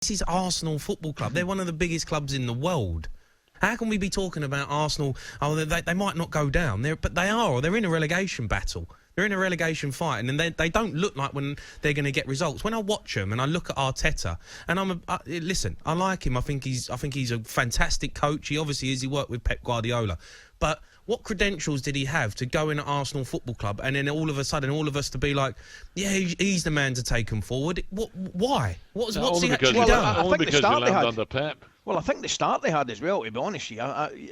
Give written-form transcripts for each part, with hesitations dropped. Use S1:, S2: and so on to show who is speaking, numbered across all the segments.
S1: This is Arsenal Football Club. They're one of the biggest clubs in the world. How can we be talking about Arsenal? Oh, they might not go down, but they are. Or they're in a relegation battle. They're in a relegation fight, and they don't look like when they're going to get results. When I watch them and I look at Arteta, and listen, I like him. I think he's a fantastic coach. He obviously is. He worked with Pep Guardiola, but what credentials did he have to go in at Arsenal Football Club and then all of a sudden all of us to be like, yeah, he's the man to take him forward? Why? What's he actually done?
S2: Only because he landed under Pep.
S3: Well, I think the start they had as well, to be honest with you.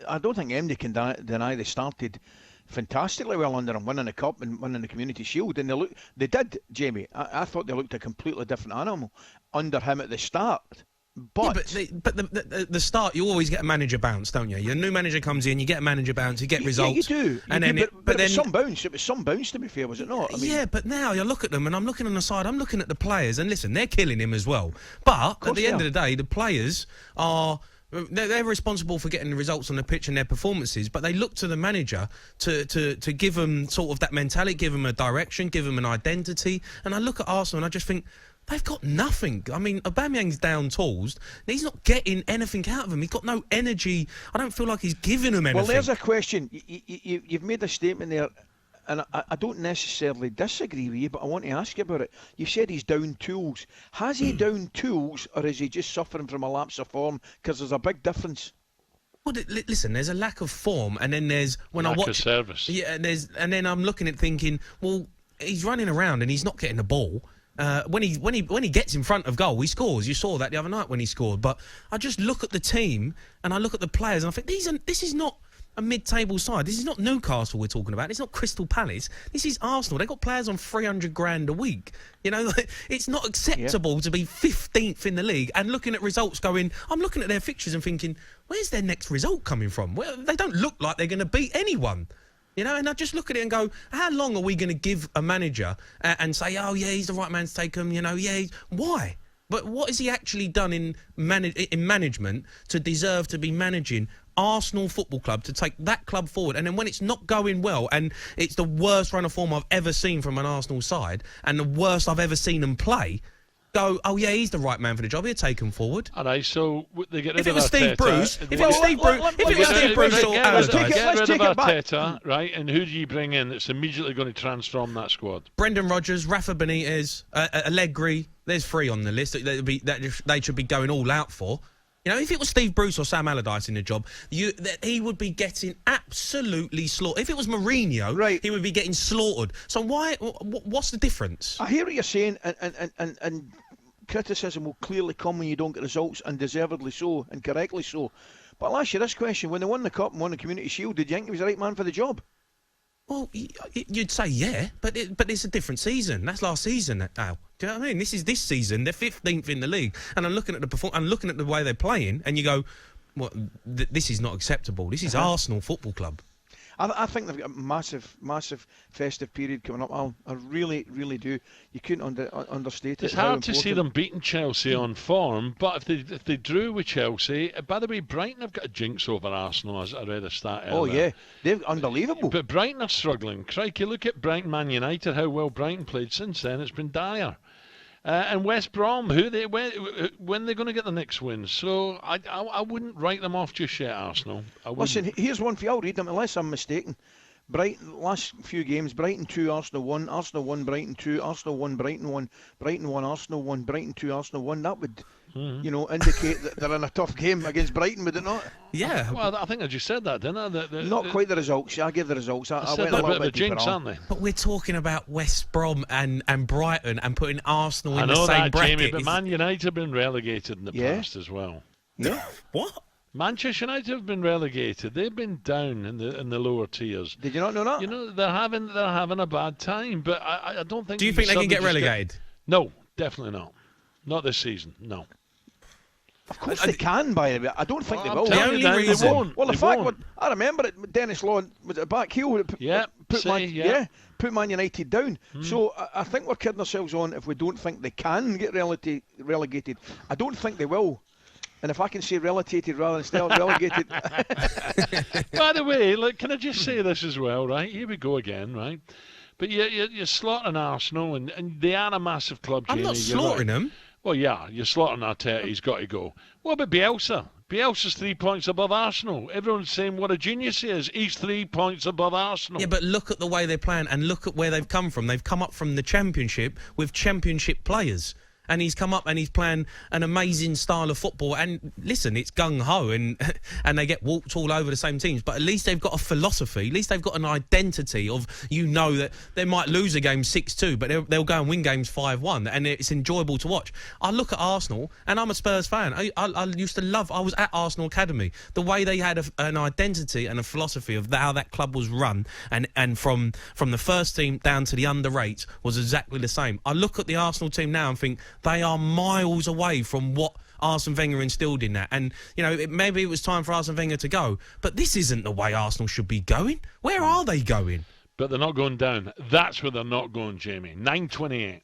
S3: I don't think anybody can deny they started fantastically well under him, winning the Cup and winning the Community Shield. And they did, Jamie. I thought they looked a completely different animal under him at the start. But,
S1: yeah, but the start, you always get a manager bounce, don't you? Your new manager comes in, you get a manager bounce, you get results.
S3: Yeah, you do. And then but it was some bounce. It was some bounce, to be fair, was it not?
S1: I mean, yeah, but now you look at them, and I'm looking on the side, I'm looking at the players, and listen, they're killing him as well. But at the end of the day, the players are... They're responsible for getting the results on the pitch and their performances, but they look to the manager to give them sort of that mentality, give them a direction, give them an identity. And I look at Arsenal and I just think, they've got nothing. I mean, Aubameyang's down tools. He's not getting anything out of him. He's got no energy. I don't feel like he's giving them anything.
S3: Well, there's a question. You've made a statement there, and I don't necessarily disagree with you, but I want to ask you about it. You said he's down tools. Has he down tools, or is he just suffering from a lapse of form? Because there's a big difference.
S1: Well, listen, there's a lack of form, and then there's
S2: lack of service.
S1: Yeah, and then I'm looking at thinking, well, he's running around and he's not getting the ball. When he gets in front of goal, he scores. You saw that the other night when he scored. But I just look at the team and I look at the players and I think this is not a mid-table side. This is not Newcastle we're talking about. It's not Crystal Palace. This is Arsenal. They've got players on 300 grand a week. You know, it's not acceptable to be 15th in the league and looking at results going, I'm looking at their fixtures and thinking, where's their next result coming from? Well, they don't look like they're going to beat anyone. You know, and I just look at it and go, how long are we going to give a manager and say, oh, yeah, he's the right man to take him, you know, yeah, why? But what has he actually done in management to deserve to be managing Arsenal Football Club, to take that club forward? And then when it's not going well and it's the worst run of form I've ever seen from an Arsenal side and the worst I've ever seen them play, go, oh yeah, he's the right man for the job. He'll take him forward.
S2: All right, so they get rid
S1: of Arteta. If it was Steve Bruce,
S2: get rid of Arteta, right? And who do you bring in that's immediately going to transform that squad?
S1: Brendan Rodgers, Rafa Benitez, Allegri. There's 3 on the list that they should be going all out for. You know, if it was Steve Bruce or Sam Allardyce in the job, he would be getting absolutely slaughtered. If it was Mourinho, right, he would be getting slaughtered. So what's the difference?
S3: I hear what you're saying, and criticism will clearly come when you don't get results, and deservedly so, and correctly so. But I'll ask you this question. When they won the Cup and won the Community Shield, did you think he was the right man for the job?
S1: Well, you'd say yeah, but it's a different season. That's last season, Al. Do you know what I mean? This is this season. They're 15th in the league, and I'm looking at I'm looking at the way they're playing, and you go, "Well, this is not acceptable. This is Arsenal Football Club."
S3: I think they've got a massive festive period coming up. I really do. You couldn't understate it.
S2: It's hard to see them beating Chelsea on form, but if they drew with Chelsea, by the way, Brighton have got a jinx over Arsenal, as I read a stat earlier.
S3: Oh yeah, they're unbelievable.
S2: But Brighton are struggling. Crikey, look at Brighton, Man United, how well Brighton played since then. It's been dire. And West Brom, when they're going to get the next win? So I wouldn't write them off just yet, Arsenal.
S3: Listen, here's one for you. I'll read them unless I'm mistaken. Brighton, last few games, Brighton 2, Arsenal 1, Arsenal 1, Brighton 2, Arsenal 1, Brighton 1, Brighton 1, Arsenal 1, Brighton 2, Arsenal 1. That would, indicate that they're in a tough game against Brighton, would it not?
S1: Yeah.
S2: Well, I think I just said that, didn't I?
S3: Not quite the results. I gave the results. I
S2: said
S3: went
S2: a
S3: a little
S2: bit of a jinx, aren't they?
S1: But we're talking about West Brom and Brighton and putting Arsenal in the same
S2: that,
S1: bracket.
S2: Jamie, but Man United have been relegated in the past as well.
S3: Yeah.
S1: What?
S2: Manchester United have been relegated. They've been down in the lower tiers.
S3: Did you not know that?
S2: You know, they're having a bad time, but I don't think.
S1: Do you think they can get relegated?
S2: No, definitely not. Not this season. No.
S3: Of course they can, by the way. I don't think they will.
S2: The only reason they won't.
S3: Well, the fact I remember it. Dennis Law was at back heel. Put Man United down. So I think we're kidding ourselves on if we don't think they can get relegated. I don't think they will. And if I can say relegated rather than still relegated.
S2: By the way, look, can I just say this as well, right? Here we go again, right? But you're slaughtering Arsenal, and they are a massive club, Jamie.
S1: I'm not slaughtering them.
S2: Well, yeah, you're slaughtering Arteta. He's got to go. What about Bielsa? Bielsa's 3 points above Arsenal. Everyone's saying what a genius he is. He's 3 points above Arsenal.
S1: Yeah, but look at the way they're playing and look at where they've come from. They've come up from the Championship with Championship players. And he's come up and he's playing an amazing style of football. And listen, it's gung-ho and they get walked all over the same teams. But at least they've got a philosophy. At least they've got an identity of, that they might lose a game 6-2, but they'll go and win games 5-1. And it's enjoyable to watch. I look at Arsenal, and I'm a Spurs fan. I used to love, I was at Arsenal Academy. The way they had an identity and a philosophy of how that club was run and from the first team down to the under-8s was exactly the same. I look at the Arsenal team now and think, they are miles away from what Arsene Wenger instilled in that. And, maybe it was time for Arsene Wenger to go. But this isn't the way Arsenal should be going. Where are they going?
S2: But they're not going down. That's where they're not going, Jamie. 9:28.